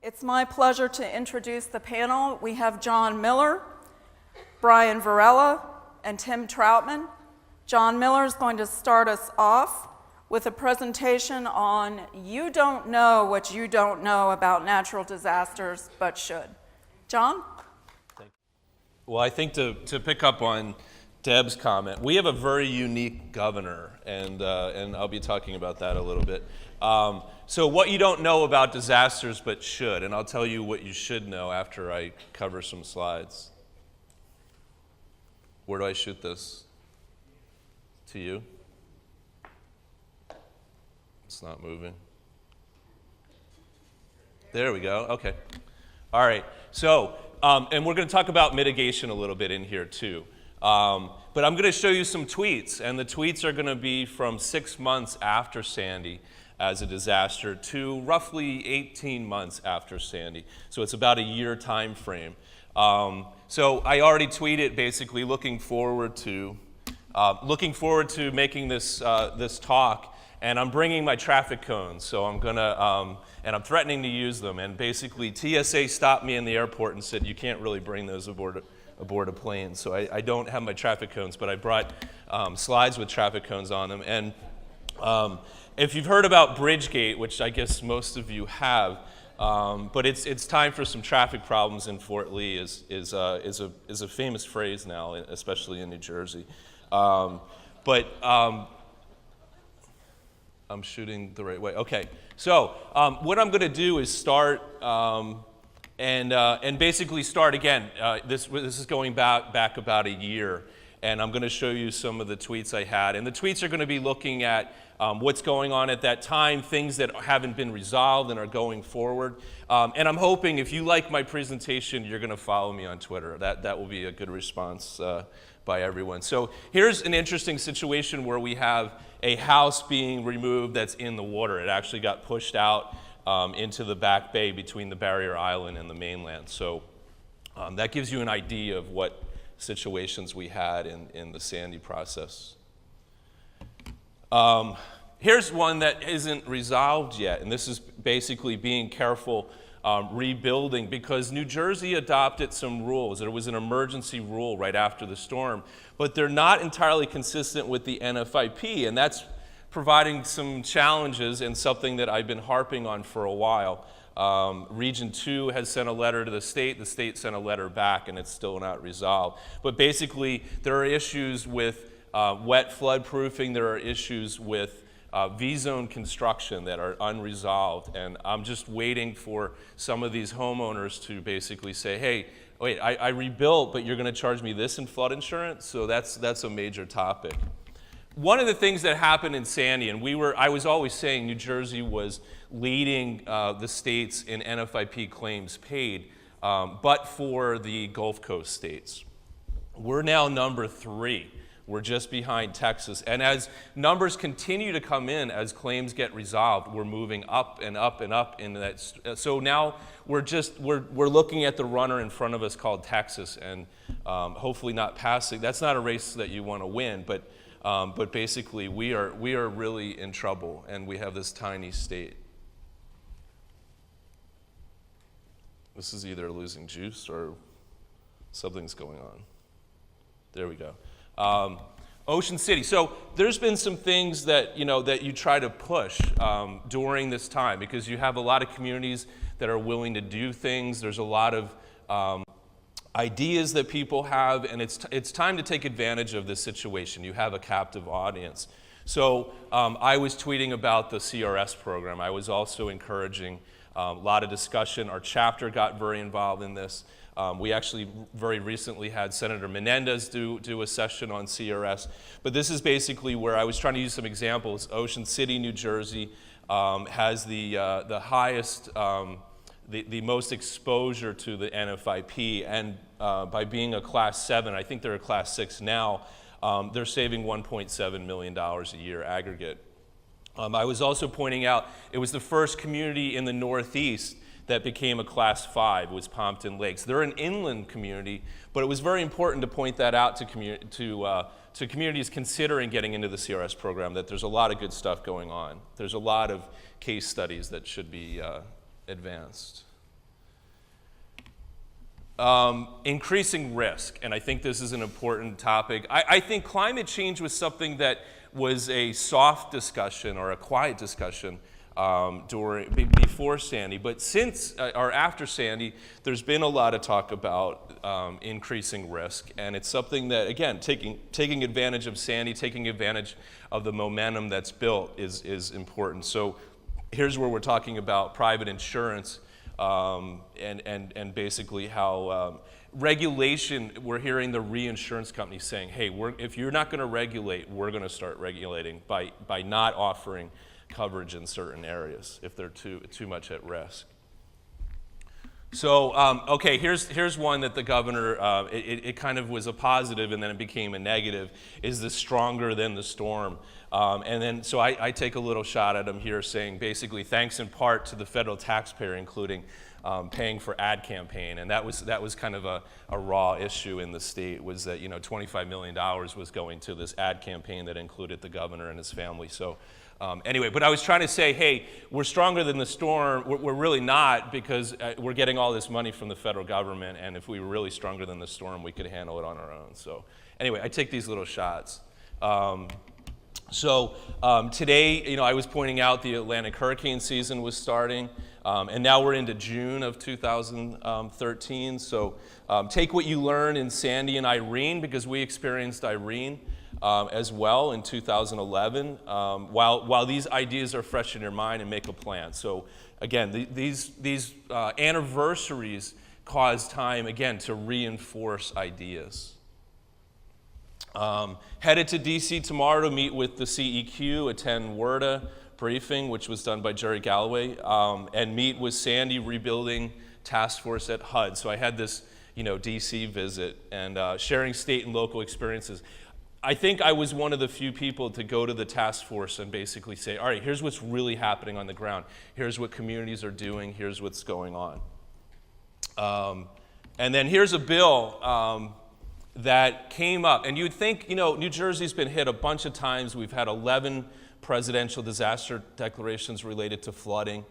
It's my pleasure to introduce the panel. We have John Miller, Brian Varela, and Tim Troutman. John Miller is going to start us off with a presentation on You Don't Know What You Don't Know About Natural Disasters, But Should. John? Thank you. Well, I think to pick up on Deb's comment, we have a very unique governor, and I'll be talking about that a little bit. So what you don't know about disasters but should, and I'll tell you what you should know after I cover some slides. Where do I shoot this? To you? It's not moving. There we go, okay. All right, so, and we're gonna talk about mitigation a little bit in here too. But I'm gonna show you some tweets, and the tweets are gonna be from 6 months after Sandy as a disaster to roughly 18 months after Sandy. So it's about a year time frame. So I already tweeted basically looking forward to making this, this talk, and I'm bringing my traffic cones, so I'm gonna, and I'm threatening to use them, and basically TSA stopped me in the airport and said, you can't really bring those aboard a plane, so I don't have my traffic cones, but I brought slides with traffic cones on them. And if you've heard about Bridgegate, which I guess most of you have, but it's time for some traffic problems in Fort Lee is a famous phrase now, especially in New Jersey. I'm shooting the right way. Okay, so what I'm going to do is start and basically start again. This is going back about a year, and I'm going to show you some of the tweets I had. And the tweets are going to be looking at what's going on at that time, things that haven't been resolved and are going forward. And I'm hoping if you like my presentation, you're going to follow me on Twitter. That will be a good response by everyone. So here's an interesting situation where we have a house being removed that's in the water. It actually got pushed out into the back bay between the barrier island and the mainland. So that gives you an idea of what situations we had in the Sandy process. Here's one that isn't resolved yet, and this is basically being careful rebuilding, because New Jersey adopted some rules. There was an emergency rule right after the storm, but they're not entirely consistent with the NFIP, and that's providing some challenges and something that I've been harping on for a while. Region 2 has sent a letter to the state sent a letter back, and it's still not resolved. But basically, there are issues with wet flood proofing, there are issues with V-zone construction that are unresolved, and I'm just waiting for some of these homeowners to basically say, hey, wait, I rebuilt, but you're gonna charge me this in flood insurance? So that's a major topic. One of the things that happened in Sandy, and I was always saying New Jersey was leading the states in NFIP claims paid, but for the Gulf Coast states. We're now number 3. We're just behind Texas. And as numbers continue to come in, as claims get resolved, we're moving up and up and up into that. So now we're looking at the runner in front of us called Texas, and hopefully not passing. That's not a race that you want to win, but basically we are really in trouble, and we have this tiny state. This is either losing juice or something's going on. There we go. Ocean City. So there's been some things that you try to push during this time, because you have a lot of communities that are willing to do things. There's a lot of ideas that people have, and it's time to take advantage of this situation. You have a captive audience. So I was tweeting about the CRS program. I was also encouraging a lot of discussion. Our chapter got very involved in this. We actually very recently had Senator Menendez do a session on CRS. But this is basically where I was trying to use some examples. Ocean City, New Jersey has the highest, the most exposure to the NFIP, and by being a Class 7, I think they're a Class 6 now, they're saving $1.7 million a year aggregate. I was also pointing out it was the first community in the Northeast that became a Class 5, was Pompton Lakes. They're an inland community, but it was very important to point that out to communities considering getting into the CRS program, that there's a lot of good stuff going on. There's a lot of case studies that should be advanced. Increasing risk, and I think this is an important topic. I think climate change was something that was a soft discussion or a quiet discussion before Sandy, but since or after Sandy, there's been a lot of talk about increasing risk, and it's something that, again, taking advantage of Sandy, taking advantage of the momentum that's built is important. So here's where we're talking about private insurance. And basically how regulation, we're hearing the reinsurance companies saying, hey, if you're not going to regulate, we're going to start regulating by not offering coverage in certain areas if they're too much at risk. So, okay, here's one that the governor, it kind of was a positive and then it became a negative, is the stronger than the storm. And then, so I take a little shot at him here saying basically thanks in part to the federal taxpayer, including paying for ad campaign. And that was kind of a raw issue in the state, was that, $25 million was going to this ad campaign that included the governor and his family. So anyway, but I was trying to say, hey, we're stronger than the storm. We're really not, because we're getting all this money from the federal government, and if we were really stronger than the storm, we could handle it on our own. So anyway, I take these little shots. So today, I was pointing out the Atlantic hurricane season was starting, and now we're into June of 2013. So take what you learned in Sandy and Irene, because we experienced Irene as well in 2011, while these ideas are fresh in your mind, and make a plan. So again, these anniversaries cause time, again, to reinforce ideas. Headed to DC tomorrow to meet with the CEQ, attend WRDA briefing, which was done by Jerry Galloway, and meet with Sandy Rebuilding Task Force at HUD. So I had this, DC visit and sharing state and local experiences. I think I was one of the few people to go to the task force and basically say, all right, here's what's really happening on the ground. Here's what communities are doing. Here's what's going on. And then here's a bill that came up. And you'd think, New Jersey's been hit a bunch of times. We've had 11 presidential disaster declarations related to flooding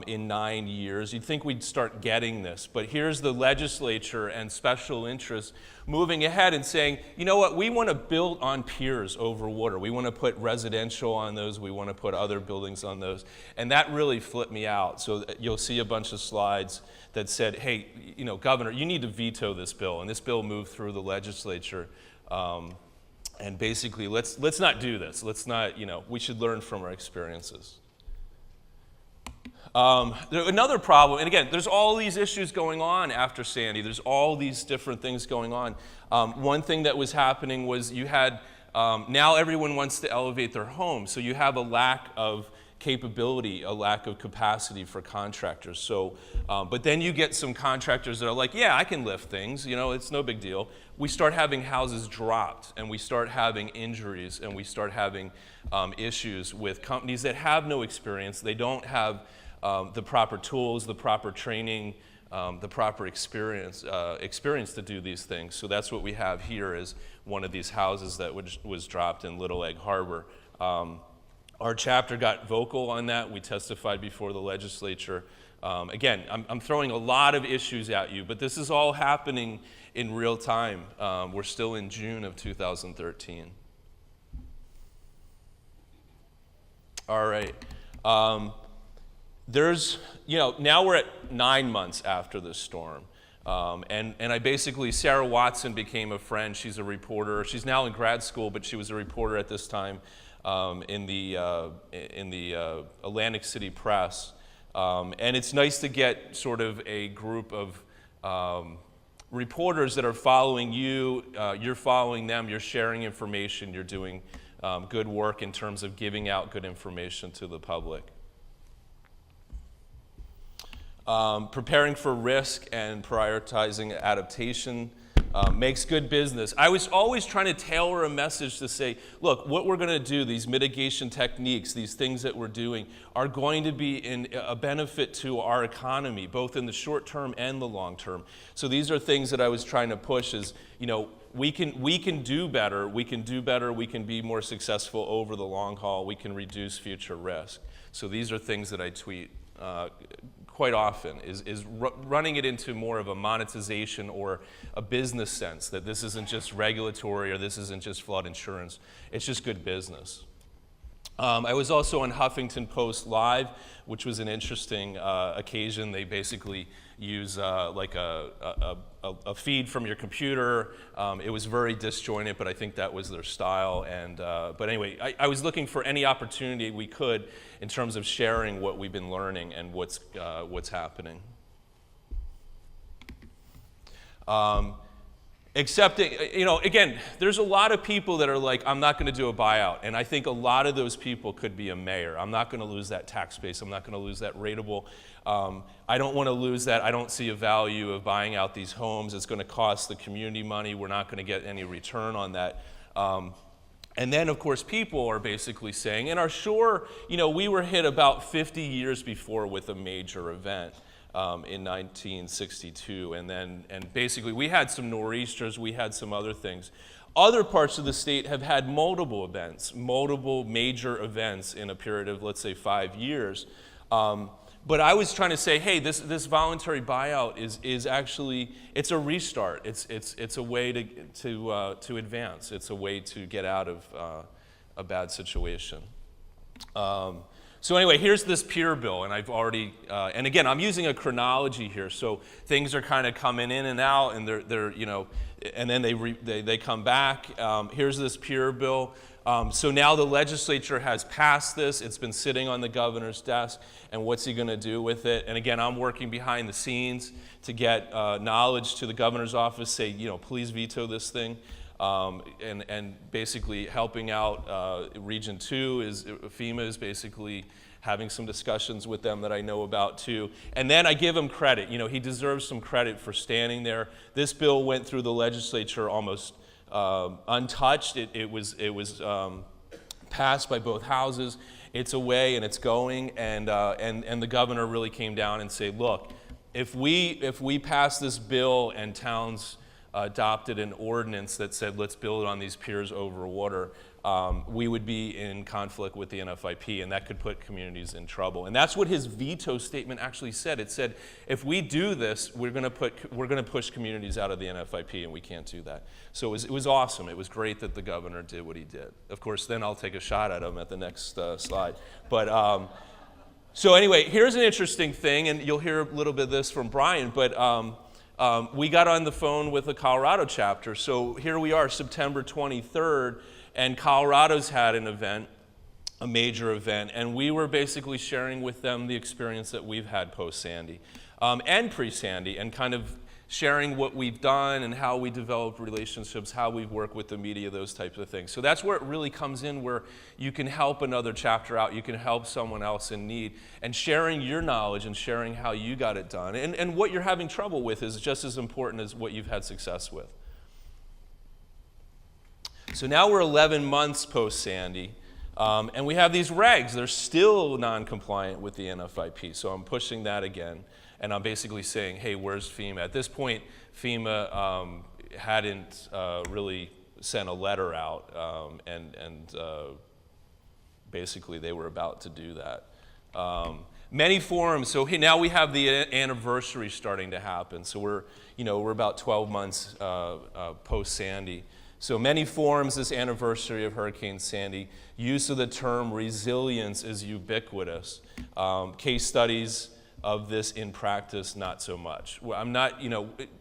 in 9 years. You'd think we'd start getting this. But here's the legislature and special interests moving ahead and saying, you know what, we want to build on piers over water. We want to put residential on those. We want to put other buildings on those. And that really flipped me out. So you'll see a bunch of slides that said, hey, Governor, you need to veto this bill. And this bill moved through the legislature. And basically, let's not do this. Let's not, we should learn from our experiences. Another problem, and again, there's all these issues going on after Sandy. There's all these different things going on. One thing that was happening was you had, now everyone wants to elevate their home. So you have a lack of capability, a lack of capacity for contractors. So, but then you get some contractors that are like, yeah, I can lift things, it's no big deal. We start having houses dropped, and we start having injuries, and we start having issues with companies that have no experience. They don't have the proper tools, the proper training, the proper experience to do these things. So that's what we have here, is one of these houses that was dropped in Little Egg Harbor. Our chapter got vocal on that. We testified before the legislature. Again, I'm throwing a lot of issues at you, but this is all happening in real time. We're still in June of 2013. All right. Now we're at 9 months after the storm. And I basically, Sarah Watson became a friend. She's a reporter. She's now in grad school, but she was a reporter at this time in the Atlantic City Press. And it's nice to get sort of a group of reporters that are following you. You're following them. You're sharing information. You're doing good work in terms of giving out good information to the public. Preparing for risk and prioritizing adaptation makes good business. I was always trying to tailor a message to say, look, what we're going to do, these mitigation techniques, these things that we're doing, are going to be a benefit to our economy, both in the short term and the long term. So these are things that I was trying to push is, we can do better, we can be more successful over the long haul, we can reduce future risk. So these are things that I tweet quite often, is running it into more of a monetization or a business sense, that this isn't just regulatory or this isn't just flood insurance, it's just good business. I was also on Huffington Post Live, which was an interesting occasion. They basically use like a feed from your computer. It was very disjointed, but I think that was their style. And but anyway, I was looking for any opportunity we could in terms of sharing what we've been learning and what's happening. Accepting, again, there's a lot of people that are like, I'm not going to do a buyout. And I think a lot of those people could be a mayor. I'm not going to lose that tax base. I'm not going to lose that rateable. I don't want to lose that. I don't see a value of buying out these homes. It's going to cost the community money. We're not going to get any return on that. And then, of course, people are basically saying, and are sure, we were hit about 50 years before with a major event. In 1962, and basically we had some nor'easters, we had some other things. Other parts of the state have had multiple events, multiple major events in a period of, let's say, 5 years. But I was trying to say, hey, this voluntary buyout is actually, it's a restart. It's a way to advance. It's a way to get out of a bad situation. So anyway, here's this pier bill, and I've already, and again, I'm using a chronology here, so things are kind of coming in and out, and they're and then they come back. Here's this pier bill. So now the legislature has passed this. It's been sitting on the governor's desk, and what's he going to do with it? And again, I'm working behind the scenes to get knowledge to the governor's office, say, please veto this thing. And basically helping out Region 2 is FEMA is basically having some discussions with them that I know about too. And then I give him credit. He deserves some credit for standing there. This bill went through the legislature almost untouched. It was passed by both houses. It's away and it's going. And the governor really came down and said, look, if we pass this bill and towns adopted an ordinance that said let's build on these piers over water, we would be in conflict with the NFIP, and that could put communities in trouble. And that's what his veto statement actually said. It said, if we do this, we're going to push communities out of the NFIP, and we can't do that. So it was awesome. It was great that the governor did what he did. Of course, then I'll take a shot at him at the next slide. But so anyway, here's an interesting thing, and you'll hear a little bit of this from Brian, but we got on the phone with the Colorado chapter. So here we are, September 23rd, and Colorado's had an event, a major event, and we were basically sharing with them the experience that we've had post-Sandy and pre-Sandy, and kind of sharing what we've done and how we developed relationships, how we work with the media, those types of things. So that's where it really comes in, where you can help another chapter out, you can help someone else in need, and sharing your knowledge and sharing how you got it done. And what you're having trouble with is just as important as what you've had success with. So now we're 11 months post-Sandy, and we have these regs. They're still non-compliant with the NFIP, so I'm pushing that again. And I'm basically saying, hey, where's FEMA? At this point, FEMA hadn't really sent a letter out, and basically they were about to do that. Many forums, so now we have the anniversary starting to happen. So we're about 12 months post-Sandy. So many forums, this anniversary of Hurricane Sandy, use of the term resilience is ubiquitous. Case studies of this in practice, not so much. I'm not,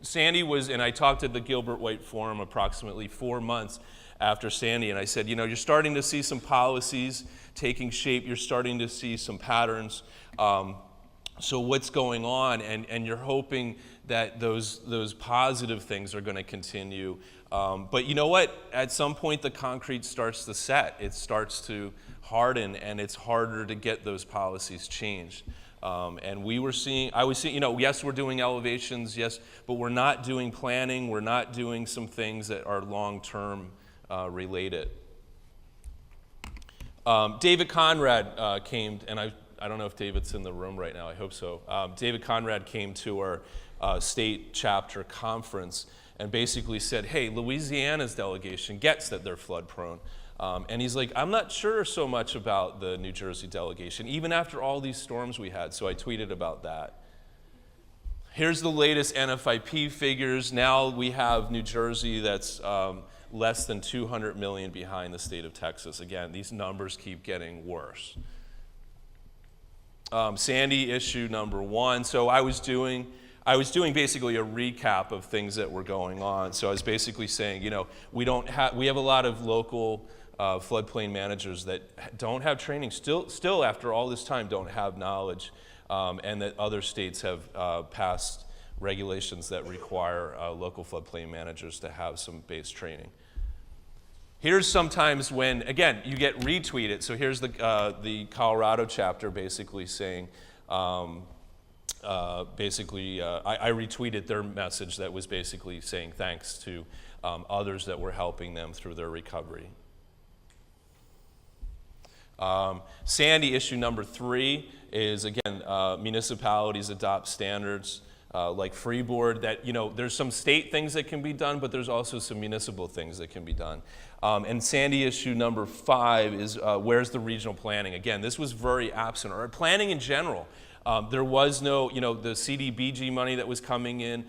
Sandy was, and I talked at the Gilbert White Forum approximately 4 months after Sandy, and I said, you're starting to see some policies taking shape, you're starting to see some patterns. So what's going on? And you're hoping that those positive things are going to continue. But you know what? At some point, the concrete starts to set. It starts to harden, and it's harder to get those policies changed. And I was seeing, yes, we're doing elevations, yes, but we're not doing planning. We're not doing some things that are long-term related. David Conrad came, and I don't know if David's in the room right now. I hope so. David Conrad came to our state chapter conference and basically said, hey, Louisiana's delegation gets that they're flood prone. And he's like, I'm not sure so much about the New Jersey delegation, even after all these storms we had. So I tweeted about that. Here's the latest NFIP figures. Now we have New Jersey that's less than 200 million behind the state of Texas. Again, these numbers keep getting worse. Sandy issue number 1. So I was doing basically a recap of things that were going on. So I was basically saying, we have a lot of local floodplain managers that don't have training, still after all this time don't have knowledge, and that other states have passed regulations that require local floodplain managers to have some base training. Here's sometimes when, again, you get retweeted. So here's the Colorado chapter basically saying, I retweeted their message that was basically saying thanks to others that were helping them through their recovery. Sandy issue number 3 is, again, municipalities adopt standards like Freeboard that, there's some state things that can be done, but there's also some municipal things that can be done. And Sandy issue number 5 is where's the regional planning? Again, this was very absent, or planning in general. There was no, the CDBG money that was coming in,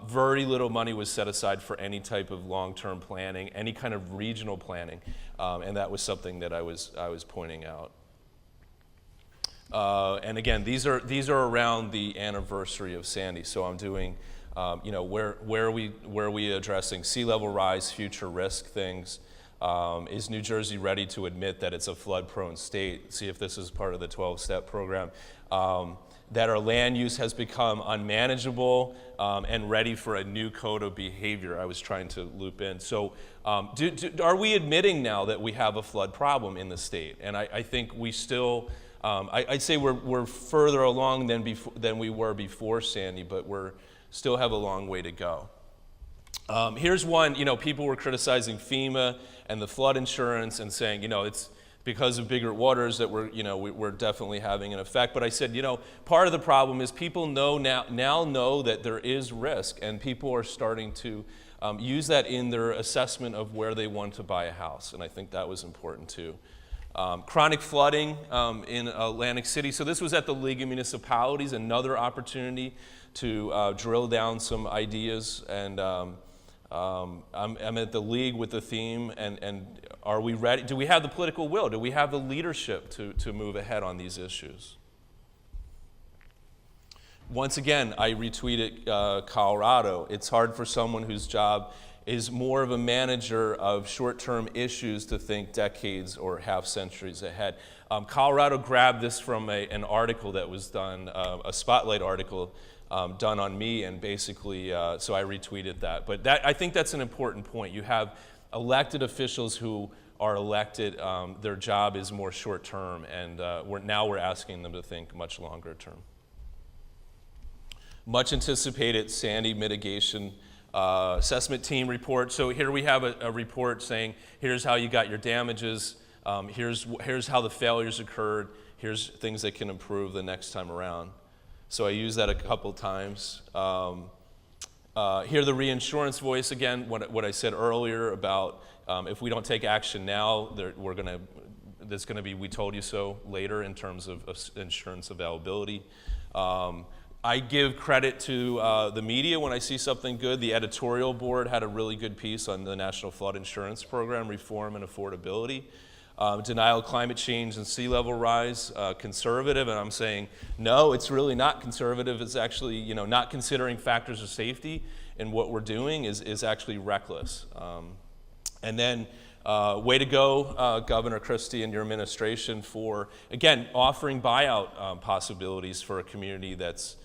very little money was set aside for any type of long-term planning, any kind of regional planning, and that was something that I was pointing out. And again, these are around the anniversary of Sandy, so I'm doing, where are we addressing sea level rise, future risk things? Is New Jersey ready to admit that it's a flood-prone state? See if this is part of the 12-step program. That our land use has become unmanageable and ready for a new code of behavior. I was trying to loop in. So are we admitting now that we have a flood problem in the state? And I think we still, I'd say we're further along than we were before Sandy, but we're still have a long way to go. Here's one, people were criticizing FEMA and the flood insurance and saying, it's because of bigger waters that we're definitely having an effect. But I said, part of the problem is people now know that there is risk, and people are starting to use that in their assessment of where they want to buy a house, and I think that was important too. Chronic flooding in Atlantic City. So this was at the League of Municipalities, another opportunity to drill down some ideas, and I'm at the League with the theme, and are we ready? Do we have the political will? Do we have the leadership to move ahead on these issues? Once again, I retweeted Colorado. It's hard for someone whose job is more of a manager of short-term issues to think decades or half centuries ahead. Colorado grabbed this from an article that was done, a spotlight article done on me, and basically, so I retweeted that. But I think that's an important point. You have elected officials who are elected, their job is more short-term, and we're asking them to think much longer term. Much anticipated Sandy mitigation assessment team report. So here we have a report saying, here's how you got your damages, here's how the failures occurred, here's things that can improve the next time around. So I used that a couple times. Here the reinsurance voice again, what I said earlier about if we don't take action now, there's going to be we told you so later in terms of insurance availability. I give credit to the media when I see something good. The editorial board had a really good piece on the National Flood Insurance Program, reform and affordability. Denial of climate change and sea level rise, conservative, and I'm saying, no, it's really not conservative. It's actually, not considering factors of safety in what we're doing is actually reckless. And then, way to go, Governor Christie and your administration for, again, offering buyout possibilities for a community that's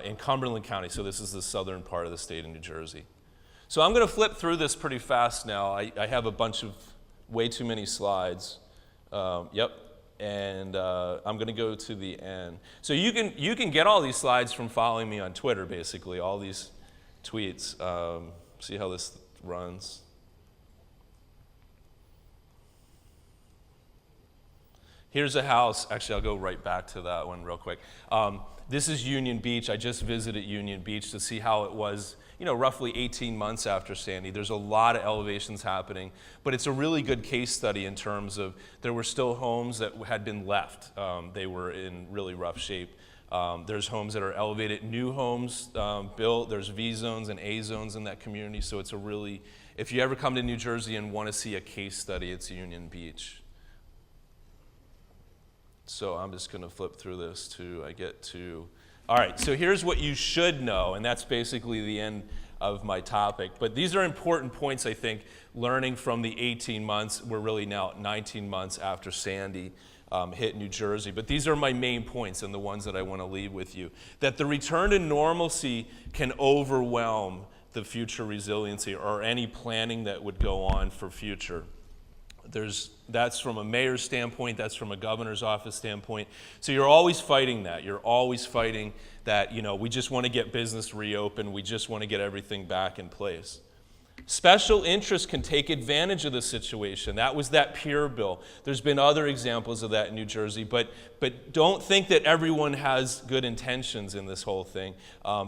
in Cumberland County. So this is the southern part of the state of New Jersey. So I'm going to flip through this pretty fast now. I have a bunch of way too many slides. And I'm going to go to the end. So you can get all these slides from following me on Twitter, basically, all these tweets. See how this runs. Here's a house. Actually, I'll go right back to that one real quick. This is Union Beach. I just visited Union Beach to see how it was, roughly 18 months after Sandy. There's a lot of elevations happening, but it's a really good case study in terms of there were still homes that had been left. They were in really rough shape. There's homes that are elevated, new homes built. There's V zones and A zones in that community, so it's a really, if you ever come to New Jersey and want to see a case study, it's Union Beach. So I'm just going to flip through this till I get to, all right, so here's what you should know, and that's basically the end of my topic. But these are important points, I think, learning from the 18 months. We're really now 19 months after Sandy hit New Jersey. But these are my main points and the ones that I want to leave with you. That the return to normalcy can overwhelm the future resiliency or any planning that would go on for future. That's from a mayor's standpoint, that's from a governor's office standpoint. So you're always fighting that. You're always fighting that, we just want to get business reopened, we just want to get everything back in place. Special interests can take advantage of the situation. That was that Peer bill. There's been other examples of that in New Jersey, but don't think that everyone has good intentions in this whole thing.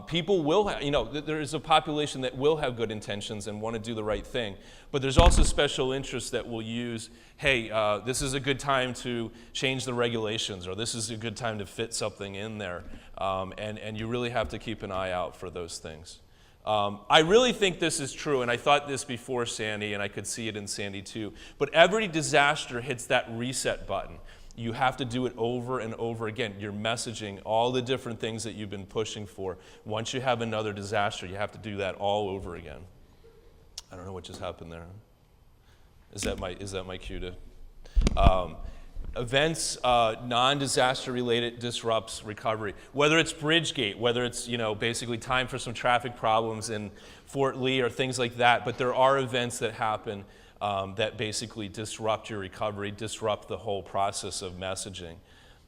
People will have, there is a population that will have good intentions and want to do the right thing, but there's also special interests that will use, hey, this is a good time to change the regulations, or this is a good time to fit something in there, and you really have to keep an eye out for those things. I really think this is true, and I thought this before Sandy, and I could see it in Sandy too, but every disaster hits that reset button. You have to do it over and over again. You're messaging all the different things that you've been pushing for. Once you have another disaster, you have to do that all over again. I don't know what just happened there. Is that my cue to? Events, non-disaster related disrupts recovery. Whether it's Bridgegate, whether it's basically time for some traffic problems in Fort Lee or things like that, but there are events that happen that basically disrupt your recovery, disrupt the whole process of messaging.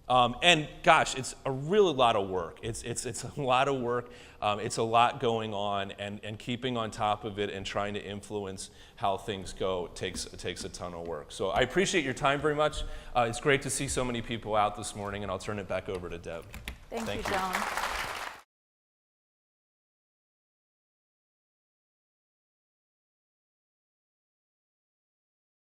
And gosh, it's a really lot of work. It's a lot of work. It's a lot going on, and keeping on top of it and trying to influence how things go takes a ton of work. So I appreciate your time very much. It's great to see so many people out this morning, and I'll turn it back over to Deb. Thank you, John.